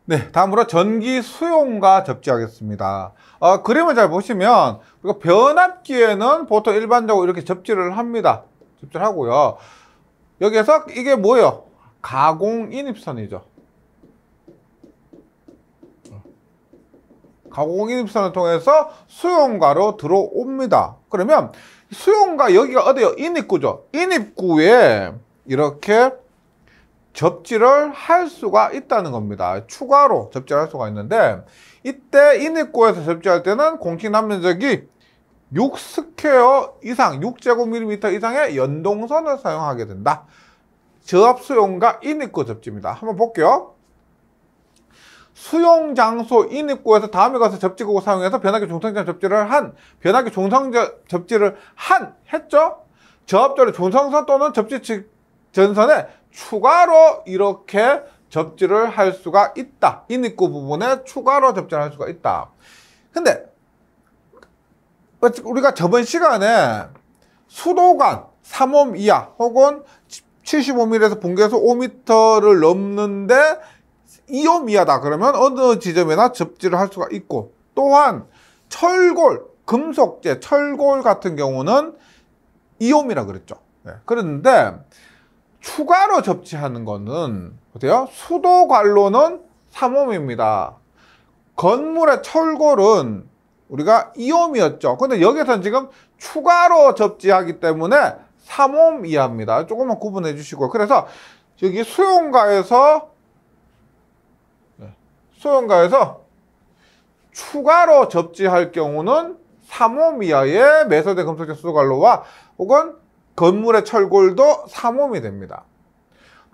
네, 다음으로 전기 수용과 접지하겠습니다. 그림을 잘 보시면 우리가 변압기에는 보통 일반적으로 이렇게 접지를 합니다. 접지를 하고요. 여기에서 이게 뭐예요? 가공 인입선이죠. 가공 인입선을 통해서 수용과로 들어옵니다. 그러면 수용과 여기가 어디요? 인입구죠. 인입구에 이렇게 접지를 할 수가 있다는 겁니다. 추가로 접지를 할 수가 있는데, 이때 인입구에서 접지할 때는 공식 남면적이 6스퀘어 이상, 6제곱밀리미터 이상의 연동선을 사용하게 된다. 저압 수용과 인입구 접지입니다. 한번 볼게요. 수용 장소 인입구에서 다음에 가서 접지구를 사용해서 변압기 중성전 접지를 한, 변압기 중성전 접지를 한 했죠? 저압전의 중성선 또는 접지 전선에 추가로 이렇게 접지를 할 수가 있다. 인입구 부분에 추가로 접지를 할 수가 있다. 근데 우리가 저번 시간에 수도관 3옴 이하 혹은 75mm에서 분계수 5m를 넘는데 2옴 이하다 그러면 어느 지점에나 접지를 할 수가 있고, 또한 철골, 금속재, 철골 같은 경우는 2옴이라 그랬죠. 네. 그런데 추가로 접지하는 거는 어때요? 수도관로는 3옴입니다. 건물의 철골은 우리가 2옴이었죠. 근데 여기서는 지금 추가로 접지하기 때문에 3옴 이하입니다. 조금만 구분해 주시고, 그래서 여기 수용가에서 추가로 접지할 경우는 3옴 이하의 매소된 금속재 수도관로와 혹은 건물의 철골도 3옴이 됩니다.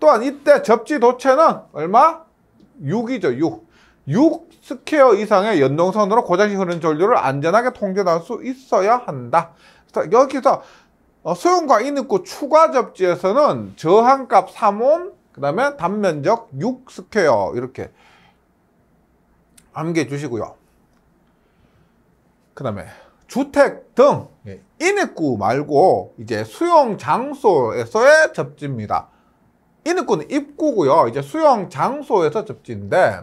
또한 이때 접지 도체는 얼마? 6이죠. 6 스퀘어 이상의 연동선으로 고장식 흐르는 전류를 안전하게 통제할 수 있어야 한다. 그래서 여기서 수용과 인입구 추가 접지에서는 저항값 3옴, 그 다음에 단면적 6 스퀘어 이렇게 암기해 주시고요. 그 다음에 주택 등 인입구 말고 이제 수용 장소에서의 접지입니다. 인입구는 입구고요. 이제 수용 장소에서 접지인데,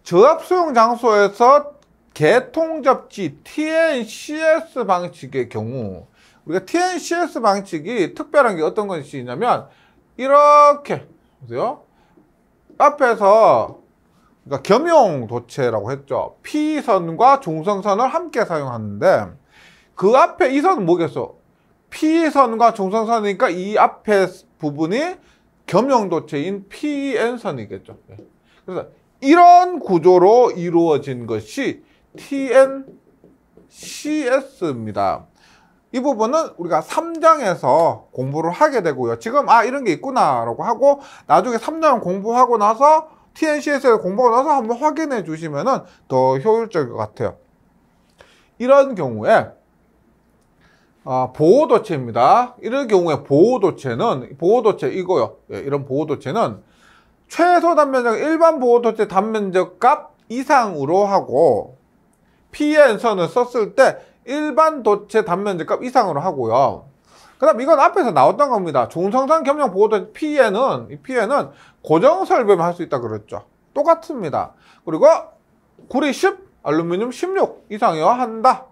저압 수용 장소에서 개통 접지 TNCS 방식의 경우, 우리가 TNCS 방식이 특별한 게 어떤 것이 있냐면 이렇게 보세요. 앞에서 그러니까 겸용 도체라고 했죠. P선과 중성선을 함께 사용하는데, 그 앞에 이 선은 뭐겠어? P선과 중성선이니까 이 앞에 부분이 겸용 도체인 PN선이겠죠. 그래서 이런 구조로 이루어진 것이 TNCS입니다. 이 부분은 우리가 3장에서 공부를 하게 되고요. 지금 이런 게 있구나 라고 하고, 나중에 3장 공부하고 나서 TNCS를 공부하고 나서 한번 확인해 주시면 더 효율적일 것 같아요. 이런 경우에 보호도체입니다. 이런 경우에 보호도체 이거요. 이런 보호도체는 최소 단면적 일반 보호도체 단면적 값 이상으로 하고, PN선을 썼을 때 일반 도체 단면적 값 이상으로 하고요. 그 다음 이건 앞에서 나왔던 겁니다. 중성선 겸용 보호도체 PN은 고정 설비만 할 수 있다 그랬죠. 똑같습니다. 그리고 구리 10, 알루미늄 16 이상이어야 한다.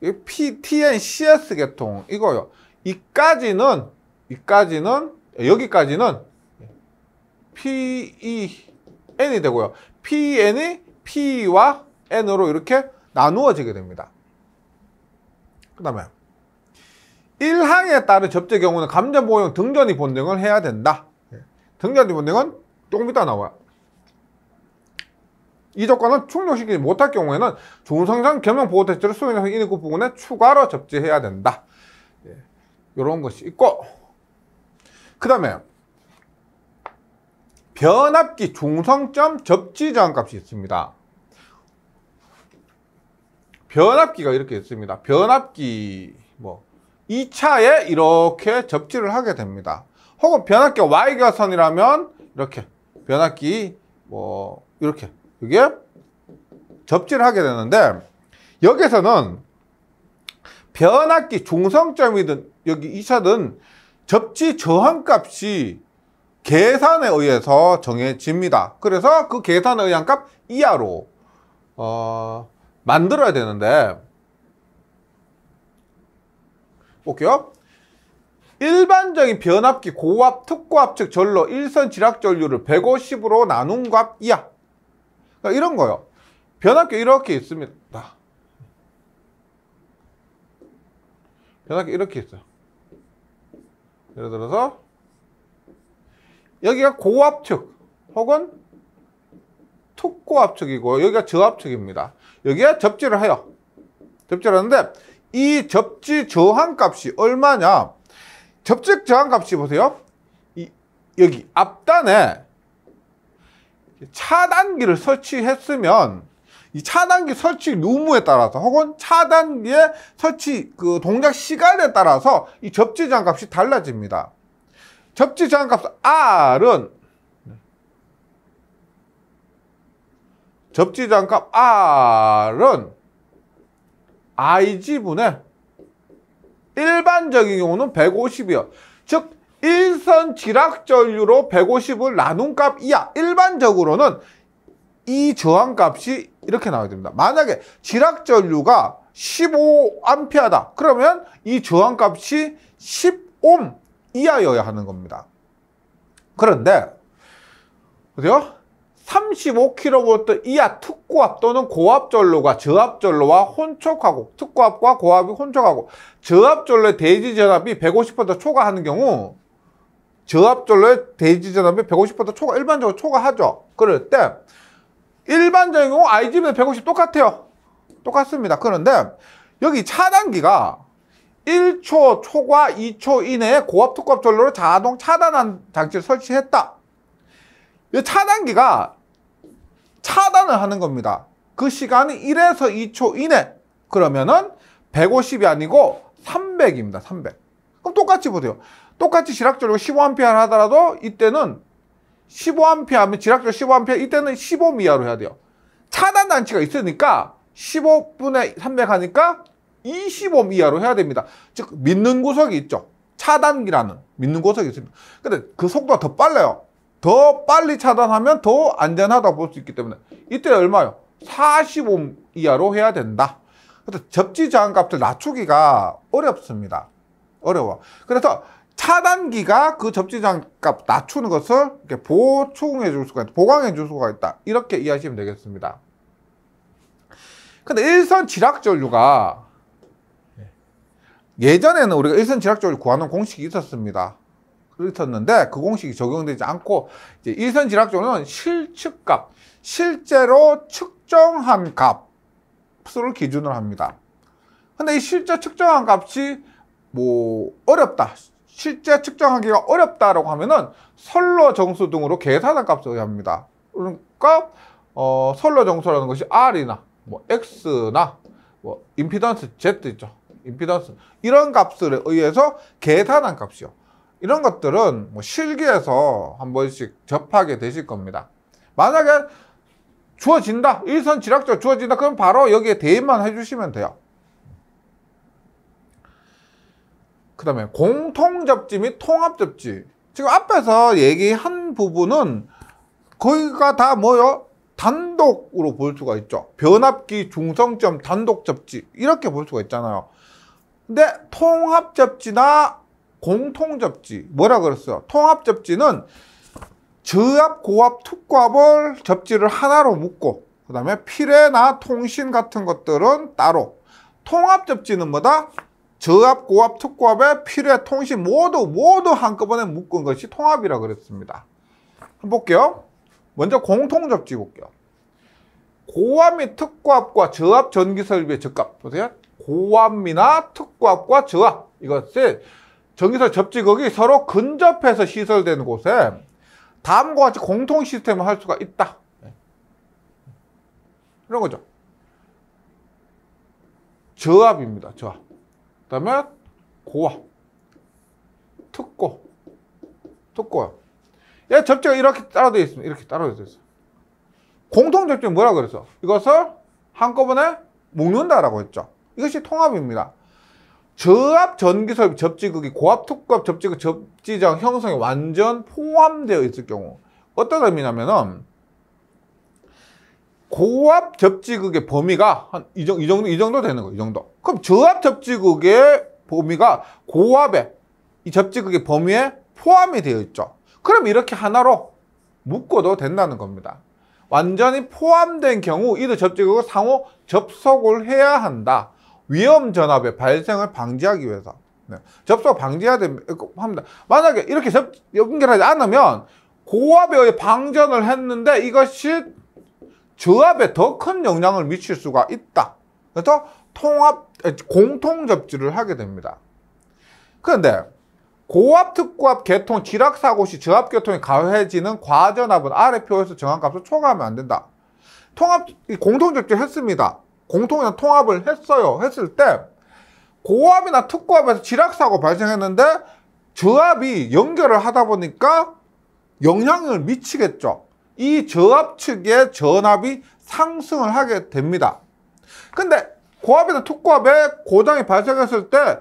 TNCS 계통 이거요. 여기까지는 PEN이 되고요. PEN이 P와 N으로 이렇게 나누어지게 됩니다. 그 다음에 1항에 따른 접지의 경우는 감전보호용 등전이 본등을 해야 된다. 등전이 본등은 조금 이따 나와요. 이 조건은 충족시키지 못할 경우에는 중성선 겸용 보호대체를 수용해서 인입구 부분에 추가로 접지해야 된다. 이런 것이 있고, 그 다음에 변압기 중성점 접지 저항값이 있습니다. 변압기가 이렇게 있습니다. 변압기 2차에 이렇게 접지를 하게 됩니다. 혹은 변압기가 Y가선이라면 이렇게 변압기 이렇게 이게 접지를 하게 되는데, 여기서는 변압기 중성점이든 여기 2차든 접지 저항값이 계산에 의해서 정해집니다. 그래서 그 계산에 의한 값 이하로 만들어야 되는데, 볼게요. 일반적인 변압기 고압, 특고압 측 전로 일선 지락 전류를 150으로 나눈 값 이하. 그러니까 이런 거요. 변압기 이렇게 있습니다. 변압기 이렇게 있어요. 예를 들어서 여기가 고압 측 혹은 특고압 측이고 여기가 저압 측입니다. 여기에 접지를 해요. 접지를 하는데 이 접지 저항 값이 얼마냐? 접지 저항 값이 보세요. 여기 앞단에 차단기를 설치했으면 이 차단기 설치 유무에 따라서 혹은 차단기의 설치 그 동작 시간에 따라서 이 접지 저항 값이 달라집니다. 접지 저항 값 R은 접지 저항 값 R은 IG분의 일반적인 경우는 150이요. 즉 일선 지락 전류로 150을 나눈 값 이하. 일반적으로는 이 저항 값이 이렇게 나와야 됩니다. 만약에 지락 전류가 15A다. 그러면 이 저항 값이 10옴 이하여야 하는 겁니다. 그런데 보세요. 35kV 이하 특고압 또는 고압 전로가 저압 전로와 혼촉하고, 특고압과 고압이 혼촉하고 저압 전로의 대지 전압이 150V 초과하는 경우, 저압 전로의 대지 전압이 150V 초과, 일반적으로 초과하죠. 그럴 때 일반적인 경우 IG분의 150 똑같아요. 똑같습니다. 그런데 여기 차단기가 1초 초과 2초 이내에 고압 특고압 전로를 자동 차단한 장치를 설치했다. 이 차단기가 차단을 하는 겁니다. 그 시간이 1에서 2초 이내. 그러면은 150이 아니고 300입니다. 300. 그럼 똑같이 보세요. 똑같이 지락전류가 15A 하더라도 이때는 15A 하면 지락전류 15A, 이때는 15 이하로 해야 돼요. 차단 단치가 있으니까 15분의 300 하니까 25 이하로 해야 됩니다. 즉 믿는 구석이 있죠. 차단기라는 믿는 구석이 있습니다. 근데 그 속도가 더 빨라요. 더 빨리 차단하면 더 안전하다고 볼 수 있기 때문에 이때 얼마요? 45 이하로 해야 된다. 그래서 접지 저항 값을 낮추기가 어렵습니다. 어려워. 그래서 차단기가 그 접지 저항 값 낮추는 것을 이렇게 보충해 줄 수가 있다. 보강해 줄 수가 있다. 이렇게 이해하시면 되겠습니다. 근데 일선 지락 전류가 예전에는 우리가 일선 지락 전류 구하는 공식이 있었습니다. 있었는데 그 공식이 적용되지 않고 이제 일선 지락 전류는 실측값, 실제로 측정한 값을 기준으로 합니다. 근데 이 실제 측정한 값이 뭐 어렵다, 실제 측정하기가 어렵다라고 하면은 선로 정수 등으로 계산한 값을 합니다. 그러니까 선로 정수라는 것이 R이나 뭐 X나 뭐 임피던스 Z 있죠. 임피던스 이런 값들에 의해서 계산한 값이요. 이런 것들은 뭐 실기에서 한 번씩 접하게 되실 겁니다. 만약에 주어진다, 일선 지락전 주어진다, 그럼 바로 여기에 대입만 해주시면 돼요. 그 다음에 공통접지 및 통합접지. 지금 앞에서 얘기한 부분은 거기가 다 뭐요? 단독으로 볼 수가 있죠. 변압기 중성점 단독접지 이렇게 볼 수가 있잖아요. 근데 통합접지나 공통접지 뭐라 그랬어요? 통합접지는 저압, 고압, 특고압을 접지를 하나로 묶고 그 다음에 필해나 통신 같은 것들은 따로. 통합접지는 뭐다? 저압, 고압, 특고압에 필해, 통신 모두 한꺼번에 묶은 것이 통합이라 그랬습니다. 한번 볼게요. 먼저 공통접지 볼게요. 고압 및 특고압과 저압 전기설비의 적합. 보세요. 고압이나 특고압과 저압. 이것을 전기설 접지극이 서로 근접해서 시설되는 곳에 다음과 같이 공통 시스템을 할 수가 있다. 이런 거죠. 저압입니다. 저압. 그 다음에 고압, 특고압. 얘 접지가 이렇게 따로 되어 있습니다. 이렇게 따로 되어 있어요. 공통 접지는 뭐라 그랬어? 이것을 한꺼번에 묶는다라고 했죠. 이것이 통합입니다. 저압 전기설비 접지극이 고압 특고압 접지극 접지장 형성에 완전 포함되어 있을 경우 어떤 의미냐면은 고압 접지극의 범위가 한 이 정도 되는 거예요. 이 정도. 그럼 저압 접지극의 범위가 고압의 이 접지극의 범위에 포함이 되어 있죠. 그럼 이렇게 하나로 묶어도 된다는 겁니다. 완전히 포함된 경우 이들 접지극을 상호 접속을 해야 한다. 위험 전압의 발생을 방지하기 위해서. 네. 접속 방지해야 합니다. 만약에 이렇게 연결하지 않으면 고압에 의해 방전을 했는데 이것이 저압에 더 큰 영향을 미칠 수가 있다. 그래서 공통 접지를 하게 됩니다. 그런데 고압 특고압 계통 지락사고 시 저압 계통이 가해지는 과전압은 아래 표에서 정한 값을 초과하면 안 된다. 공통 접지를 했습니다. 공통이나 통합을 했어요. 했을 때 고압이나 특고압에서 지락사고 발생했는데 저압이 연결을 하다 보니까 영향을 미치겠죠. 이 저압 측의 전압이 상승을 하게 됩니다. 근데 고압이나 특고압에 고장이 발생했을 때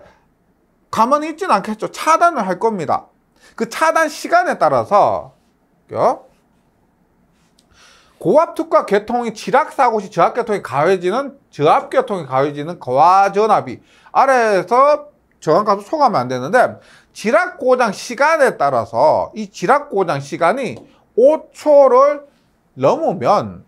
가만히 있지는 않겠죠. 차단을 할 겁니다. 그 차단 시간에 따라서 고압 특고압 계통이 지락사고 시 저압 계통이 가해지는 과전압이 아래에서 정한값을 초과하면 안 되는데 지락 고장 시간에 따라서 이 지락 고장 시간이 5초를 넘으면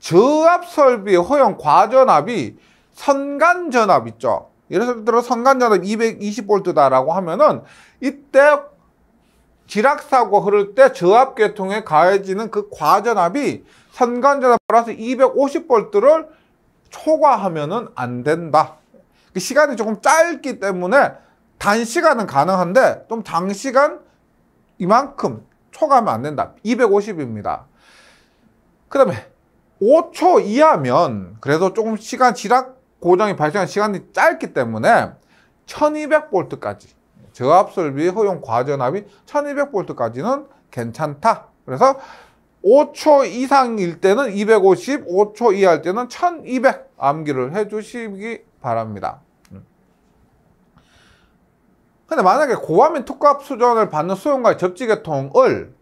저압 설비의 허용 과전압이 선간전압 있죠. 예를 들어 선간전압 220V다라고 하면은 이때 지락사고 흐를 때 저압 계통에 가해지는 그 과전압이 선간전압 플러스 250V를 초과하면은 안 된다. 시간이 조금 짧기 때문에 단시간은 가능한데 좀 장시간 이만큼 초과하면 안 된다. 250입니다. 그 다음에 5초 이하면 그래도 조금 지락 고장이 발생한 시간이 짧기 때문에 1200V까지 저압 설비 허용 과전압이 1200V까지는 괜찮다. 그래서 5초 이상일 때는 250, 5초 이하일 때는 1200 암기를 해주시기 바랍니다. 근데 만약에 고압인 특고압 수전을 받는 수용과의 접지계통을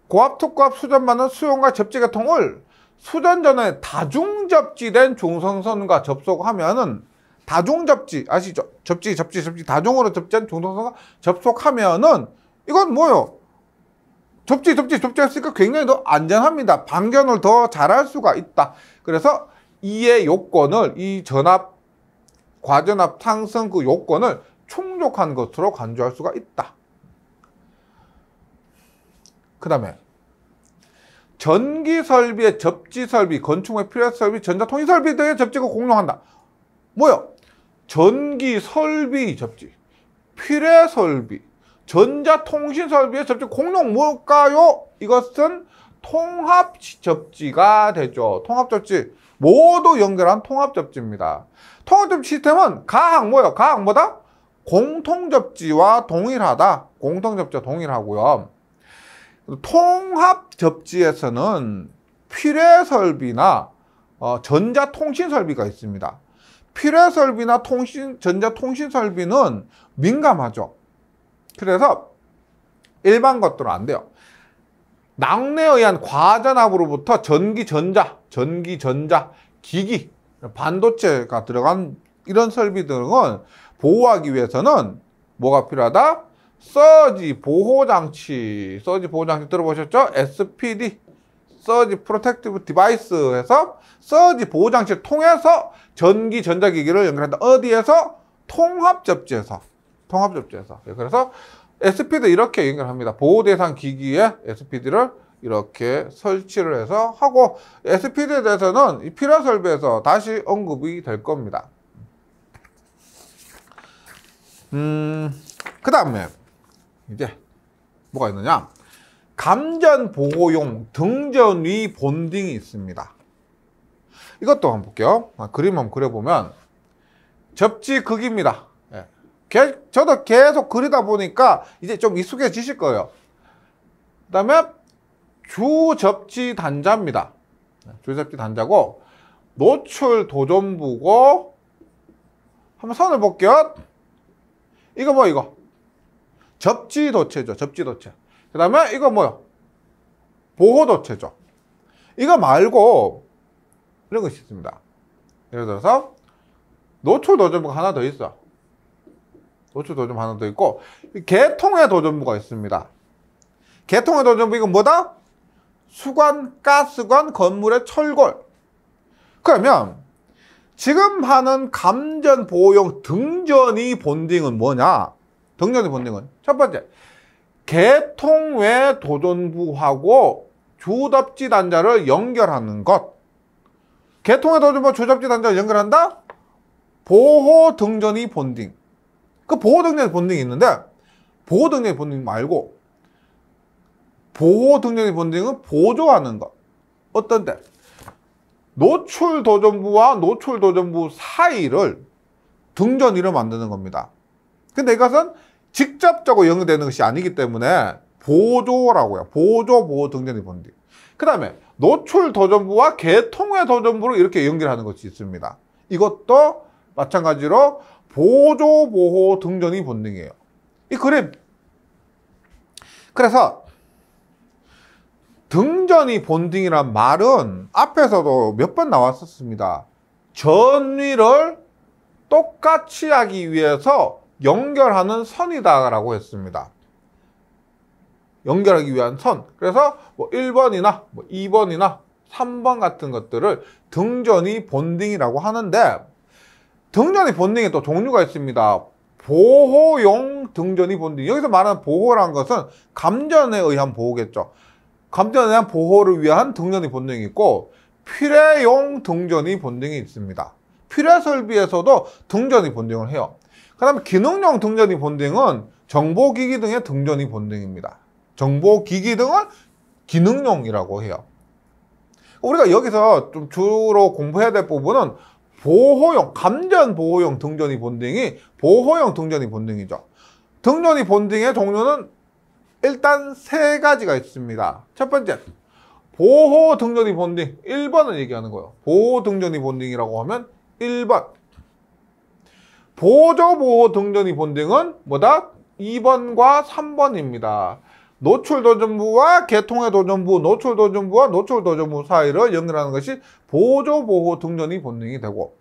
고압 특고압 수전 받는 수용과의 접지계통을 수전 전에 다중접지된 중성선과 접속하면은 다중접지 아시죠? 접지 다중으로 접지한 중성선과 접속하면은 이건 뭐요? 접지했으니까 굉장히 더 안전합니다. 방전을 더 잘할 수가 있다. 그래서 이의 요건을 이 전압 과전압 상승 그 요건을 충족한 것으로 간주할 수가 있다. 그 다음에 전기설비의 접지설비, 건축물의 필요설비, 전자통신설비 등의 접지가 공용한다. 뭐요? 전기설비 접지, 필요설비, 전자통신설비의 접지 공용 뭘까요? 이것은 통합접지가 되죠. 통합접지. 모두 연결한 통합접지입니다. 통합접지 시스템은 가항 뭐요? 가항 뭐다? 공통접지와 동일하다. 공통접지와 동일하고요. 통합접지에서는 필요설비나 전자통신설비가 있습니다. 필요설비나 전자통신설비는 민감하죠. 그래서 일반 것들은 안 돼요. 낙뢰에 의한 과전압으로부터 전기전자, 기기, 반도체가 들어간 이런 설비들은 보호하기 위해서는 뭐가 필요하다? 서지 보호장치 들어보셨죠? SPD, 서지 프로텍티브 디바이스에서 서지 보호장치를 통해서 전기 전자기기를 연결한다. 어디에서? 통합접지에서. 그래서 SPD 이렇게 연결합니다. 보호대상 기기에 SPD를 이렇게 설치를 해서 하고, SPD에 대해서는 이 필요 설비에서 다시 언급이 될 겁니다. 그 다음에 이제 뭐가 있느냐? 감전 보호용 등전위 본딩이 있습니다. 이것도 한번 볼게요. 그림 한번 그려보면 접지극입니다. 저도 계속 그리다 보니까 이제 좀 익숙해지실 거예요. 그 다음에 주접지 단자입니다. 주접지 단자고, 노출 도전부고, 한번 선을 볼게요. 이거 뭐 이거? 접지도체죠. 접지도체. 그 다음에 이거 뭐요? 보호도체죠. 이거 말고 이런 것이 있습니다. 예를 들어서 노출도전부가 하나 더 있어. 노출도전부 하나 더 있고 개통의 도전부가 있습니다. 개통의 도전부 이건 뭐다? 수관, 가스관, 건물의 철골. 그러면 지금 하는 감전 보호용 등전이 본딩은 뭐냐? 등전이 본딩은 첫 번째, 개통 외 도전부하고 주접지 단자를 연결하는 것. 개통의 도전부와 주접지 단자를 연결한다? 보호 등전이 본딩. 그 보호 등전이 본딩이 있는데 보호 등전이 본딩 말고 보호 등전이 본딩은 보조하는 것. 어떤데? 노출 도전부와 노출 도전부 사이를 등전위로 만드는 겁니다. 근데 이것은 직접적으로 연결되는 것이 아니기 때문에 보조라고요. 보조 보호 등전위 본딩. 그 다음에 노출 도전부와 개통의 도전부를 이렇게 연결하는 것이 있습니다. 이것도 마찬가지로 보조 보호 등전위 본딩이에요. 이 그림. 그래서 등전위 본딩이란 말은 앞에서도 몇 번 나왔었습니다. 전위를 똑같이 하기 위해서 연결하는 선이다라고 했습니다. 연결하기 위한 선. 그래서 뭐 1번이나 뭐 2번이나 3번 같은 것들을 등전위 본딩이라고 하는데 등전위 본딩에 또 종류가 있습니다. 보호용 등전위 본딩. 여기서 말하는 보호라는 것은 감전에 의한 보호겠죠. 감전에 대한 보호를 위한 등전위 본딩이 있고 필요용 등전위 본딩이 있습니다. 필요 설비에서도 등전위 본딩을 해요. 그 다음에 기능용 등전위 본딩은 정보기기 등의 등전위 본딩입니다. 정보기기 등은 기능용이라고 해요. 우리가 여기서 좀 주로 공부해야 될 부분은 보호용, 감전 보호용 등전위 본딩이 보호용 등전위 본딩이죠. 등전위 본딩의 종류는 일단 세 가지가 있습니다. 첫 번째, 보호 등전위 본딩. 1번을 얘기하는 거예요. 보호 등전위 본딩이라고 하면 1번. 보조 보호 등전위 본딩은 뭐다? 2번과 3번입니다. 노출 도전부와 개통의 도전부, 노출 도전부와 노출 도전부 사이를 연결하는 것이 보조 보호 등전위 본딩이 되고,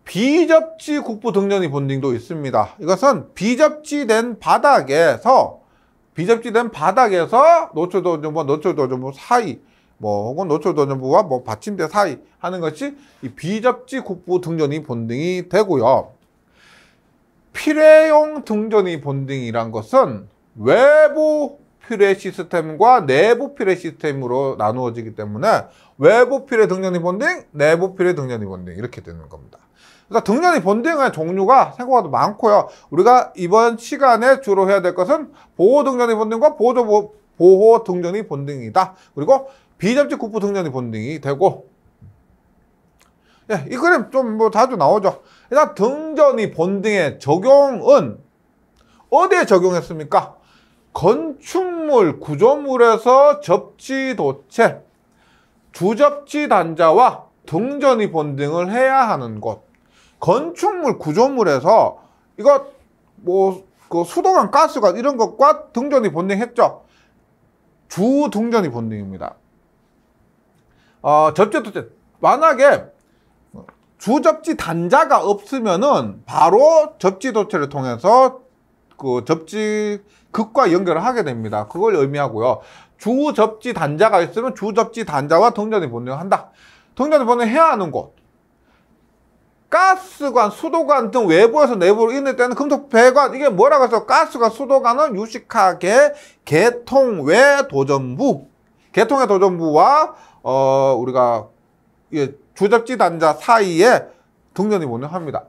비접지 국부 등전위 본딩도 있습니다. 이것은 비접지된 바닥에서 노출 도전부와 노출 도전부 사이, 뭐 혹은 노출 도전부와 뭐 받침대 사이 하는 것이 이 비접지 국부 등전위 본딩이 되고요. 필요용 등전위 본딩이란 것은 외부 필요 시스템과 내부 필요 시스템으로 나누어지기 때문에 외부 필요 등전위 본딩, 내부 필요 등전위 본딩 이렇게 되는 겁니다. 그러니까 등전위 본딩의 종류가 생각보다 많고요. 우리가 이번 시간에 주로 해야 될 것은 보호 등전위 본딩과 보호 등전위 본딩이다. 그리고 비접지 국부 등전위 본딩이 되고, 예, 이 그림 좀 뭐 자주 나오죠. 일단 등전위 본딩의 적용은 어디에 적용했습니까? 건축물, 구조물에서 접지 도체, 주접지 단자와 등전위 본딩을 해야 하는 곳. 건축물, 구조물에서 이거 뭐 그 수도관, 가스관 이런 것과 등전위 본딩 했죠. 주 등전위 본딩입니다. 접지 도체. 만약에 주접지 단자가 없으면은 바로 접지 도체를 통해서 그 접지 극과 연결을 하게 됩니다. 그걸 의미하고요. 주접지 단자가 있으면 주접지 단자와 등전위 본딩을 한다. 등전위 본딩 해야 하는 곳. 가스관, 수도관 등 외부에서 내부로 인할 때는 금속 배관, 이게 뭐라고 해서 가스관, 수도관은 유식하게 개통 외 도전부, 개통의 도전부와 우리가 주접지 단자 사이에 등전위 본딩을 합니다.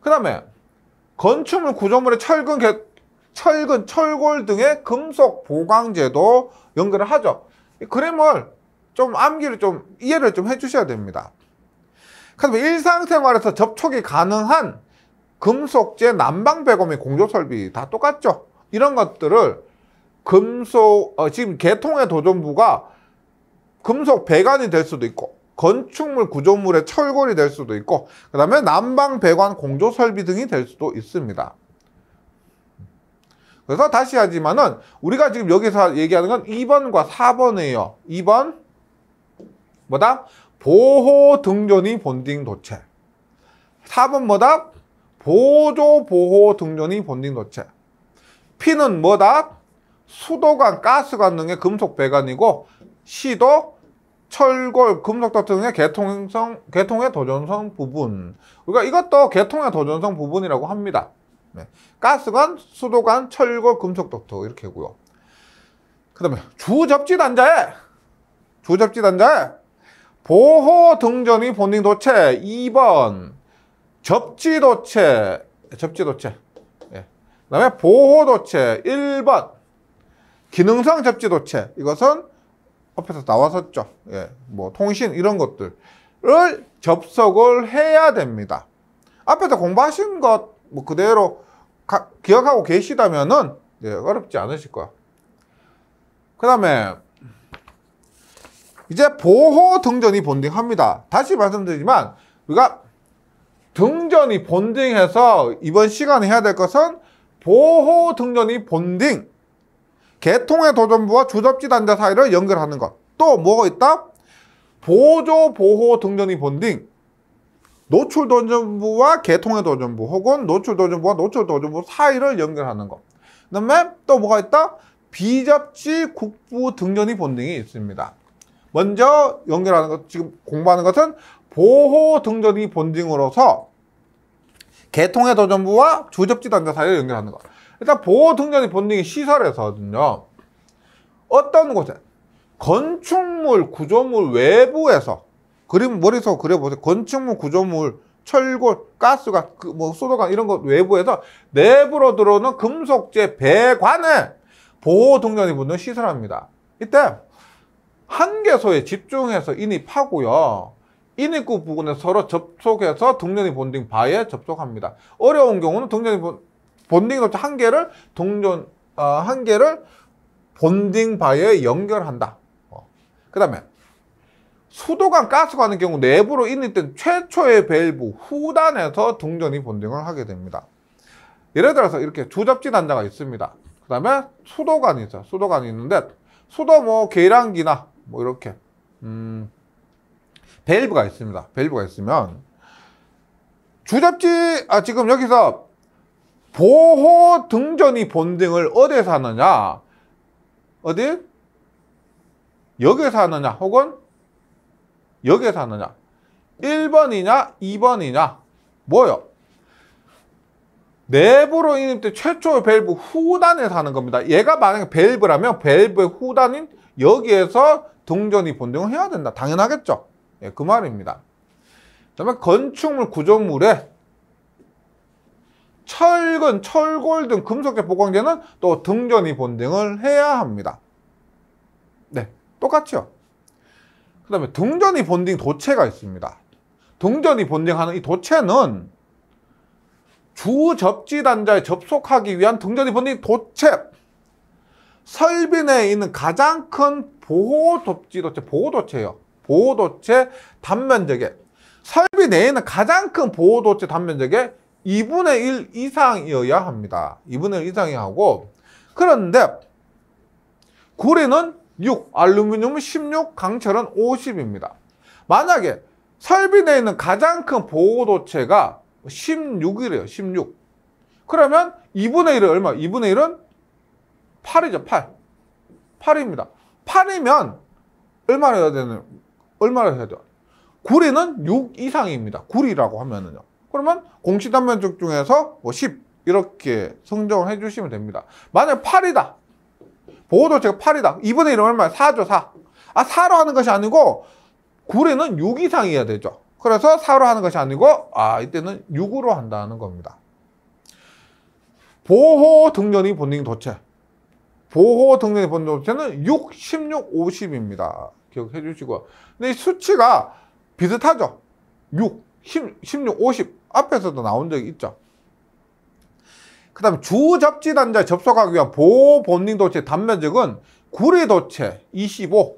그 다음에 건축물, 구조물의 철근, 철골 등의 금속 보강제도 연결을 하죠. 이 그림을 좀 암기를 좀 이해를 좀 해주셔야 됩니다. 그다음에 일상생활에서 접촉이 가능한 금속재, 난방 배관 및 공조 설비 다 똑같죠. 이런 것들을 지금 개통의 도전부가 금속 배관이 될 수도 있고 건축물 구조물의 철골이 될 수도 있고, 그 다음에 난방, 배관, 공조 설비 등이 될 수도 있습니다. 그래서 다시 하지만은 우리가 지금 여기서 얘기하는 건 2번과 4번이에요. 2번 뭐다? 보호 등전이 본딩 도체. 4번 뭐다? 보조 보호 등전이 본딩 도체. P는 뭐다? 수도관, 가스관 등의 금속 배관이고, C도 철골, 금속 덕트 등의 개통의 도전성 부분. 우리가 이것도 개통의 도전성 부분이라고 합니다. 네. 가스관, 수도관, 철골, 금속 덕트 이렇게고요. 그 다음에 주접지 단자에 보호 등전이 본딩 도체. 2번 접지 도체. 예. 그 다음에 보호 도체. 1번 기능성 접지 도체. 이것은 앞에서 나왔었죠. 예. 뭐 통신 이런 것들을 접속을 해야 됩니다. 앞에서 공부하신 것 뭐 그대로 기억하고 계시다면은 예, 어렵지 않으실 거야. 그 다음에 이제 보호 등전이 본딩합니다. 다시 말씀드리지만 우리가 등전이 본딩해서 이번 시간에 해야 될 것은 보호 등전이 본딩, 개통의 도전부와 주접지 단자 사이를 연결하는 것. 또 뭐가 있다? 보조 보호 등전이 본딩, 노출 도전부와 개통의 도전부 혹은 노출 도전부와 노출 도전부 사이를 연결하는 것. 그 다음에 또 뭐가 있다? 비접지 국부 등전이 본딩이 있습니다. 먼저 연결하는 것, 지금 공부하는 것은 보호 등전이 본딩으로서 개통의 도전부와 주접지 단자 사이를 연결하는 것. 일단 보호 등전이 본딩이 시설에서는요, 어떤 곳에 건축물 구조물 외부에서 머릿속으로 그려보세요. 건축물 구조물, 철골, 가스관, 뭐 수도관 이런 것 외부에서 내부로 들어오는 금속재 배관에 보호 등전이 본딩을 시설합니다. 이때 한 개소에 집중해서 인입하고요, 인입구 부분에 서로 접속해서 등전이 본딩 바에 접속합니다. 어려운 경우는 등전이 본딩 도체 한 개를 본딩 바에 연결한다. 그 다음에 수도관, 가스관의 경우 내부로 인입된 최초의 밸브 후단에서 등전이 본딩을 하게 됩니다. 예를 들어서 이렇게 주접지 단자가 있습니다. 그 다음에 수도관이 있어요. 수도관이 있는데 수도 뭐 계량기나 뭐 이렇게 밸브가 있습니다. 밸브가 있으면 주접지 지금 여기서 보호 등전이 본딩을 어디에서 하느냐? 어디? 여기에서 하느냐? 혹은 여기에서 하느냐? 1번이냐? 2번이냐? 뭐요? 내부로 인입된 최초의 밸브 후단에서 하는 겁니다. 얘가 만약에 밸브라면 밸브의 후단인 여기에서 등전이 본딩을 해야 된다. 당연하겠죠? 예, 그 말입니다. 그 다음에 건축물 구조물에 철근, 철골 등 금속재 보강제는 또 등전이 본딩을 해야 합니다. 네, 똑같죠? 그 다음에 등전이 본딩 도체가 있습니다. 등전이 본딩하는 이 도체는 주접지 단자에 접속하기 위한 등전이 본딩 도체. 설비 내에 있는 가장 큰 보호접지 도체, 보호도체예요. 보호도체 단면적에, 설비 내에 있는 가장 큰 보호도체 단면적에 2분의 1 이상이어야 합니다. 2분의 1 이상이 하고, 그런데 구리는 6, 알루미늄은 16, 강철은 50입니다. 만약에 설비 내에 있는 가장 큰 보호도체가 16이래요. 16. 그러면 2분의 1은 얼마? 2분의 1은 8이죠. 8. 8입니다. 8이면 얼마나 해야 되는? 얼마나 해야 돼요? 구리는 6 이상입니다. 구리라고 하면은요. 그러면 공식 단면적 중에서 뭐 10 이렇게 성정을 해주시면 됩니다. 만약 8이다. 보호도체가 8이다. 2분의 1은 얼마야? 4죠. 4. 4로 하는 것이 아니고 구리는 6 이상이어야 되죠. 그래서 4로 하는 것이 아니고 이때는 6으로 한다는 겁니다. 보호 등전이 본딩 도체. 보호 등전이 본딩 도체는 6, 16, 50입니다. 기억해 주시고요. 근데 이 수치가 비슷하죠. 6, 16, 50 앞에서도 나온 적이 있죠. 그 다음에 주접지 단자에 접속하기 위한 보호 본딩 도체 단면적은 구리 도체 25,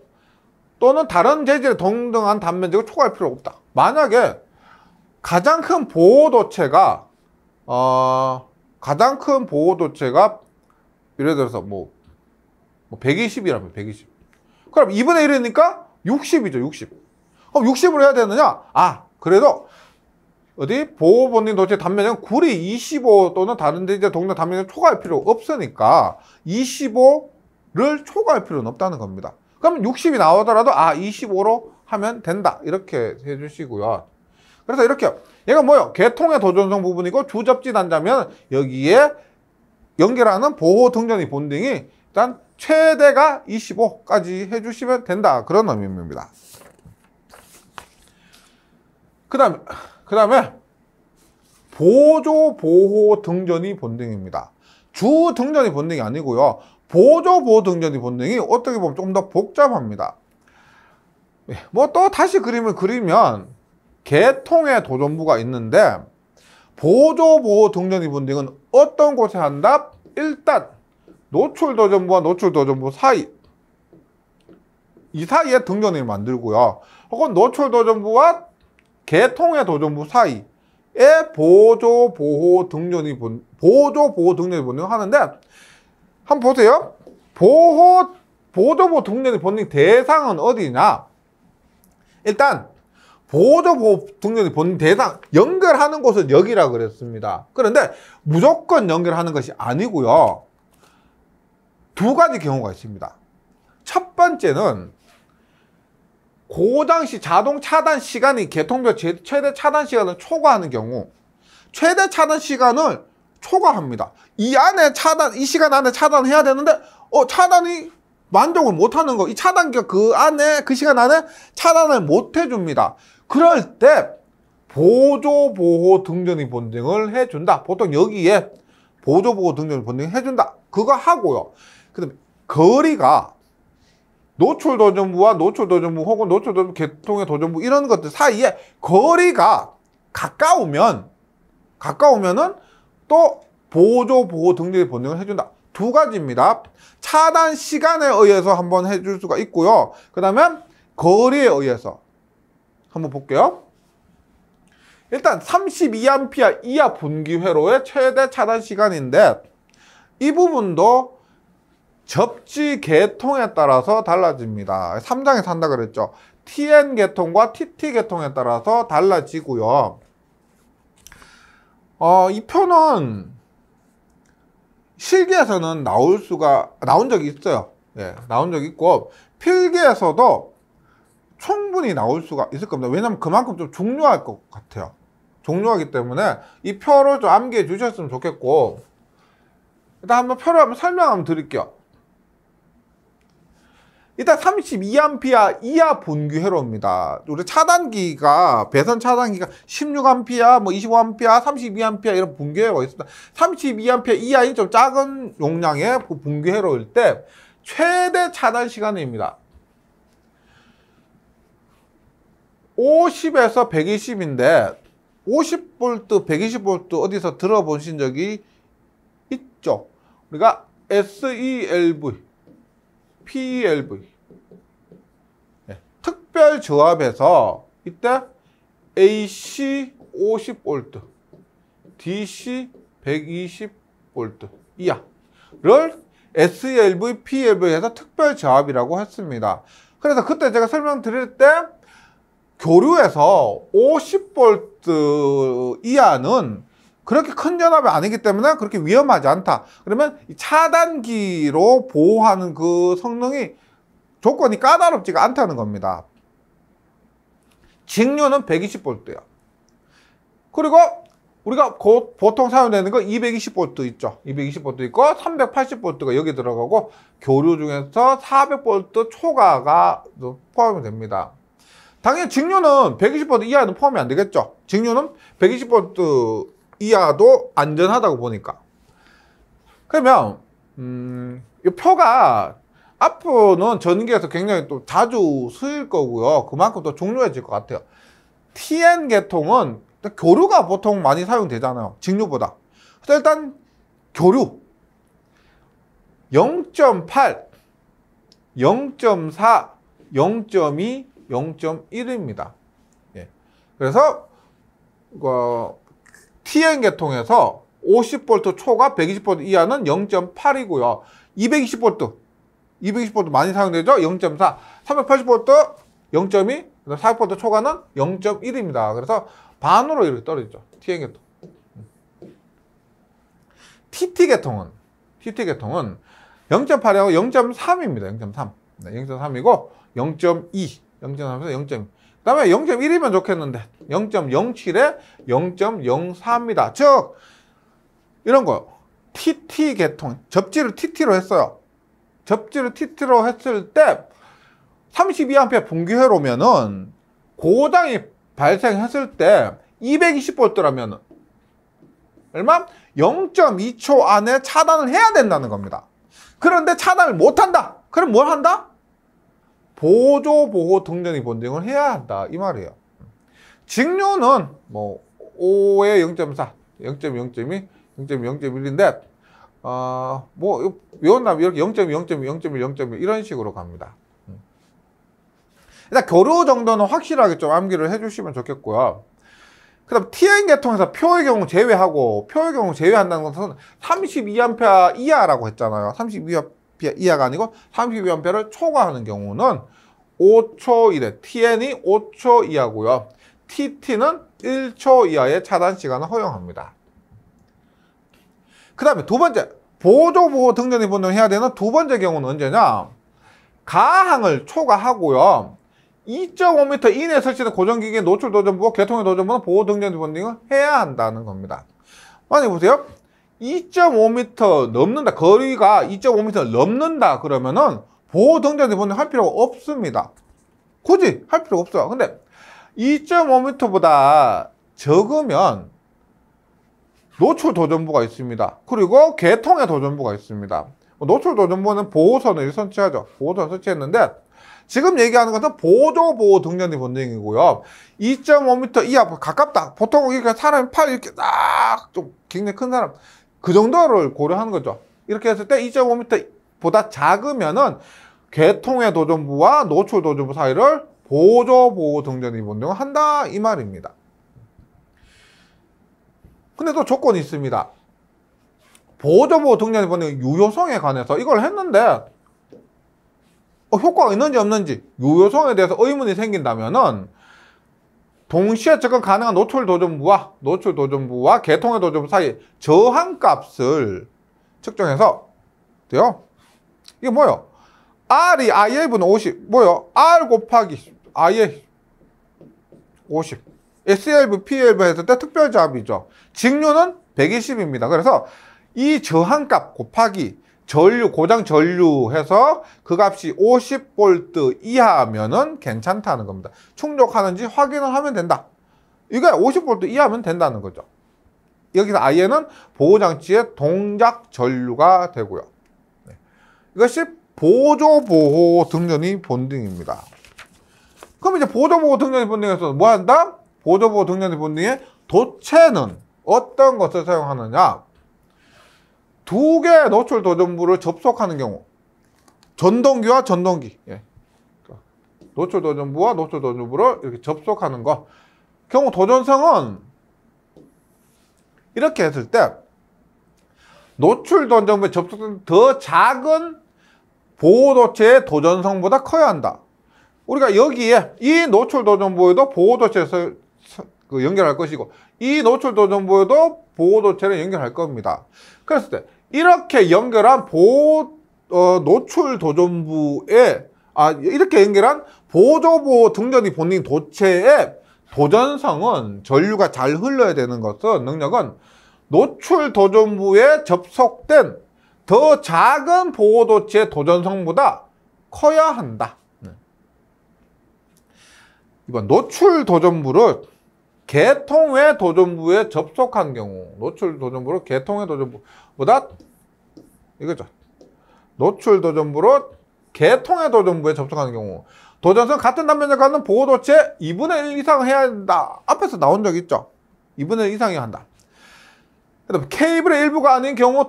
또는 다른 재질의 동등한 단면적을 초과할 필요가 없다. 만약에 가장 큰 보호도체가 예를 들어서 뭐 120이라면 120. 그럼 2분의 1이니까 60이죠, 60. 그럼 60으로 해야 되느냐? 그래도 보호 본딩 도체 단면적은 구리 25 또는 다른 재질의 동등한 단면적을 초과할 필요가 없으니까 25를 초과할 필요는 없다는 겁니다. 그럼 60이 나오더라도 25로 하면 된다. 이렇게 해주시고요. 그래서 이렇게 얘가 뭐요? 계통의 도전성 부분이고 주접지 단자면 여기에 연결하는 보호 등전이 본딩이 일단 최대가 25까지 해주시면 된다. 그런 의미입니다. 그 다음에 보조 보호 등전이 본딩입니다. 주 등전이 본딩이 아니고요. 보조 보호 등전이 본딩이 어떻게 보면 좀 더 복잡합니다. 뭐 또 다시 그림을 그리면 계통의 도전부가 있는데 보조 보호 등전이 본딩은 어떤 곳에 한다? 일단 노출 도전부와 노출 도전부 사이, 이 사이에 등전을 만들고요. 혹은 노출 도전부와 계통의 도전부 사이에 보조 보호 등전이 본딩을 하는데, 한번 보세요. 보조 보호 등전이 본딩 대상은 어디냐? 일단 보조 보호 등전이 본딩 대상 연결하는 곳은 여기라 그랬습니다. 그런데 무조건 연결하는 것이 아니고요. 두 가지 경우가 있습니다. 첫 번째는 고장 시 자동 차단 시간이 계통별 최대 차단 시간을 초과하는 경우, 최대 차단 시간을 초과합니다. 이 시간 안에 차단해야 되는데 차단이 만족을 못하는 거, 이 차단기가 그 시간 안에 차단을 못 해줍니다. 그럴 때 보조 보호 등전이 본딩을 해준다. 보통 여기에 보조 보호 등전이 본딩을 해준다. 그거 하고요. 그다음에 거리가 노출 도전부와 노출 도전부 혹은 노출 도전부 계통의 도전부 이런 것들 사이에 거리가 가까우면은 또 보조 보호 등전이 본딩을 해준다. 두 가지입니다. 차단 시간에 의해서 한번 해줄 수가 있고요. 그 다음에 거리에 의해서 한번 볼게요. 일단 32A 이하 분기 회로의 최대 차단 시간인데 이 부분도 접지 계통에 따라서 달라집니다. 3장에서 한다 그랬죠. TN 계통과 TT 계통에 따라서 달라지고요. 이 표는 실기에서는 나온 적이 있어요. 나온 적이 있고 필기에서도 충분히 나올 수가 있을 겁니다. 왜냐면 그만큼 좀 중요할 것 같아요. 중요하기 때문에 이 표를 좀 암기해 주셨으면 좋겠고, 일단 한번 표를 한번 설명 한번 드릴게요. 일단 32A 이하 분기 회로입니다. 우리 차단기가, 배선 차단기가 16A, 뭐 25A, 32A 이런 분기 회로가 있습니다. 32A 이하인 좀 작은 용량의 분기 회로일 때 최대 차단 시간입니다. 50에서 120인데 50V, 120V 어디서 들어보신 적이 있죠? 우리가 SELV, PELV 특별 저압에서 이때 AC 50V, DC 120V 이하를 SELV, PELV에서 특별 저압이라고 했습니다. 그래서 그때 제가 설명드릴 때 교류에서 50V 이하는 그렇게 큰 전압이 아니기 때문에 그렇게 위험하지 않다. 그러면 이 차단기로 보호하는 그 성능이 조건이 까다롭지가 않다는 겁니다. 직류는 120V예요. 그리고 우리가 보통 사용되는 거 220V 있죠. 220V 있고 380V가 여기 들어가고 교류 중에서 400V 초과가 포함이 됩니다. 당연히 직류는 120V 이하는 포함이 안 되겠죠. 직류는 120V 이하도 안전하다고 보니까. 그러면 이 표가 앞으로는 전기에서 굉장히 또 자주 쓰일 거고요. 그만큼 또 중요해질 것 같아요. TN 계통은 교류가 보통 많이 사용되잖아요. 직류보다. 그래서 일단 교류 0.8, 0.4, 0.2, 0.1입니다. 예. 그래서 TN 계통에서 50V 초과 120V 이하는 0.8이고요. 220V 많이 사용되죠? 0.4. 380V 0.2, 400V 초과는 0.1입니다. 그래서 반으로 이렇게 떨어지죠. TN 계통. TT 계통은 0.8하고 0.3입니다. 0.3. 네, 0.3이고 0.2, 0.3에서 0.2. 그 다음에 0.1이면 좋겠는데 0.07에 0.04입니다. 즉 이런 거 TT 계통, 접지를 TT로 했어요. 접지를 TT로 했을 때 32A 분기회로면은 고장이 발생했을 때 220V라면 얼마? 0.2초 안에 차단을 해야 된다는 겁니다. 그런데 차단을 못한다. 그럼 뭘 한다? 보조 보호 등전이 본딩을 해야 한다 이 말이에요. 직류는 뭐 5에 0.4, 0.0.2, 0.0.1인데 뭐 외웠나면 이렇게 0.2, 0.2, 0.1, 0.1 이런 식으로 갑니다. 일단 교류 정도는 확실하게 좀 암기를 해주시면 좋겠고요. 그 다음 TN 계통에서 표의 경우 제외하고, 표의 경우 제외한다는 것은 32A 이하라고 했잖아요. 32A 이하가 아니고 32A를 초과하는 경우는 5초 이내, TN이 5초 이하고요. TT는 1초 이하의 차단 시간을 허용합니다. 그 다음에 두 번째, 보조보호 등전이 본동해야 되는 두 번째 경우는 언제냐? 가항을 초과하고요. 2.5m 이내에 설치된 고정기기의 노출 도전부와 개통의 도전부는 보호 등전 본딩을 해야 한다는 겁니다. 아니 보세요. 2.5m 넘는다. 거리가 2.5m 넘는다. 그러면은 보호 등전 본딩 할 필요가 없습니다. 굳이 할 필요가 없어요. 근데 2.5m보다 적으면 노출 도전부가 있습니다. 그리고 개통의 도전부가 있습니다. 노출 도전부는 보호선을 설치하죠. 보호선 설치했는데 지금 얘기하는 것은 보조 보호 등전이 본등이고요. 2.5m 이하 가깝다. 보통 이렇게 사람이 팔 이렇게 딱 좀 굉장히 큰 사람 그 정도를 고려하는 거죠. 이렇게 했을 때 2.5m보다 작으면은 개통의 도전부와 노출 도전부 사이를 보조 보호 등전이 본등을 한다 이 말입니다. 근데 또 조건이 있습니다. 보조 보호 등전이 본등 유효성에 관해서 이걸 했는데 효과가 있는지 없는지 유효성에 대해서 의문이 생긴다면은 동시에 접근 가능한 노출 도전부와 개통의 도전부 사이 저항값을 측정해서 돼요. 이게 뭐요? R이 IL분의 50 뭐요? R 곱하기 IL 50 SLV, PLV 했을 때 특별잡이죠. 직류는 120입니다. 그래서 이 저항값 곱하기 전류, 고장 전류 해서 그 값이 50V 이하면은 괜찮다는 겁니다. 충족하는지 확인을 하면 된다. 이게 50V 이하면 된다는 거죠. 여기서 IN은 보호장치의 동작 전류가 되고요. 네. 이것이 보조보호 등전이 본등입니다. 그럼 이제 보조보호 등전이 본등에서 뭐 한다? 보조보호 등전이 본등의 도체는 어떤 것을 사용하느냐? 두 개의 노출 도전부를 접속하는 경우 전동기와 전동기 노출 도전부와 노출 도전부를 이렇게 접속하는 거 경우 도전성은 이렇게 했을 때 노출 도전부에 접속된 더 작은 보호도체의 도전성보다 커야 한다. 우리가 여기에 이 노출 도전부에도 보호도체에서 연결할 것이고 이 노출 도전부에도 보호도체를 연결할 겁니다. 그랬을 때 이렇게 연결한 노출 도전부에 이렇게 연결한 보조보호 등전이 본딩 도체의 도전성은 전류가 잘 흘러야 되는 것은 능력은 노출 도전부에 접속된 더 작은 보호도체의 도전성보다 커야 한다. 이번 노출 도전부를 개통의 도전부에 접속한 경우 노출 도전부를 개통의 도전부보다 이거죠. 노출 도전부로 개통의 도전부에 접속하는 경우 도전성 같은 단면을 갖는 보호도체 2분의 1 이상 해야 한다. 앞에서 나온 적 있죠. 2분의 1 이상이 한다. 그다음 케이블의 일부가 아닌 경우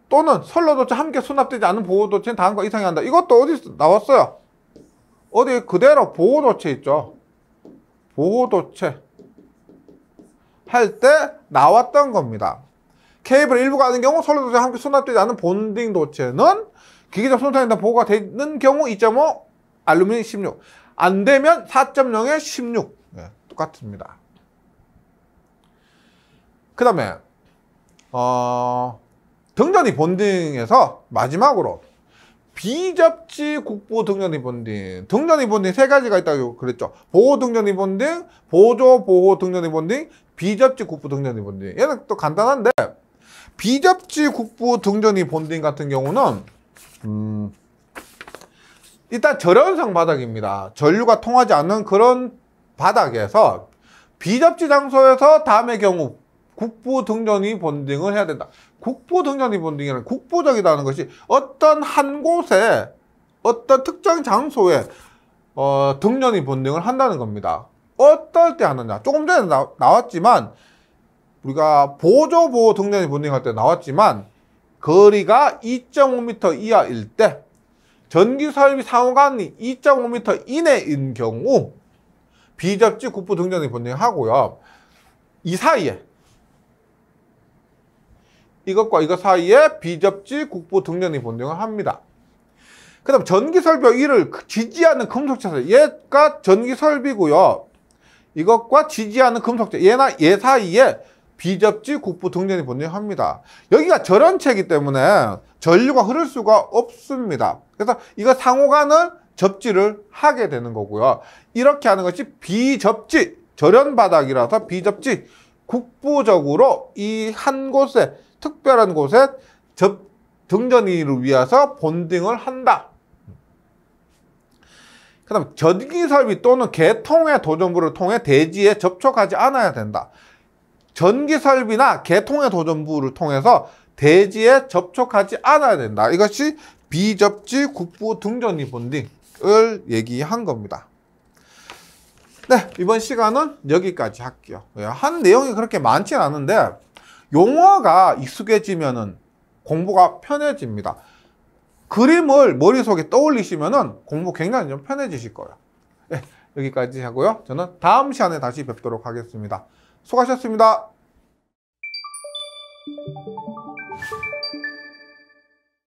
또는 선로도체 함께 수납되지 않은 보호도체는 다음과 이상이 한다. 이것도 어디서 나왔어요? 어디 그대로 보호도체 있죠. 보호도체 할 때 나왔던 겁니다. 케이블 일부가 아닌 경우 선로도체와 함께 수납되지 않은 본딩 도체는 기계적 손상이나 보호가 되는 경우 2.5 알루미늄 16 안 되면 4.0에 16 네, 똑같습니다. 그 다음에 등전이 본딩에서 마지막으로 비접지 국부 등전이 본딩. 등전이 본딩 세 가지가 있다고 그랬죠. 보호 등전이 본딩, 보조 보호 등전이 본딩, 비접지 국부 등전이 본딩. 얘는 또 간단한데 비접지 국부 등전이 본딩 같은 경우는 일단 절연성 바닥입니다. 전류가 통하지 않는 그런 바닥에서 비접지 장소에서 다음의 경우 국부 등전이 본딩을 해야 된다. 국부 등전이 본딩이란 국부적이라는 것이 어떤 한 곳에 어떤 특정 장소에 등전이 본딩을 한다는 겁니다. 어떨 때 하느냐. 조금 전에 나왔지만 우리가 보조 보호 등전이 본딩할 때 나왔지만 거리가 2.5m 이하일 때 전기설비 상호간이 2.5m 이내인 경우 비접지 국부 등전이 본딩하고요. 이 사이에 이것과 이것 사이에 비접지 국부 등전이 본딩을 합니다. 그 다음 전기설비와 이를 지지하는 금속체에서 얘가 전기설비고요. 이것과 지지하는 금속체 얘 사이에 비접지 국부 등전이 본딩합니다. 여기가 절연체이기 때문에 전류가 흐를 수가 없습니다. 그래서 이거 상호간을 접지를 하게 되는 거고요. 이렇게 하는 것이 비접지 절연 바닥이라서 비접지 국부적으로 이 한 곳에 특별한 곳에 등전이를 위해서 본딩을 한다. 그 다음 전기설비 또는 개통의 도전부를 통해 대지에 접촉하지 않아야 된다. 전기설비나 개통의 도전부를 통해서 대지에 접촉하지 않아야 된다. 이것이 비접지 국부 등전이 본딩을 얘기한 겁니다. 네, 이번 시간은 여기까지 할게요. 한 내용이 그렇게 많지는 않은데 용어가 익숙해지면은 공부가 편해집니다. 그림을 머릿속에 떠올리시면은 공부 굉장히 좀 편해지실 거예요. 네, 여기까지 하고요. 저는 다음 시간에 다시 뵙도록 하겠습니다. 수고하셨습니다.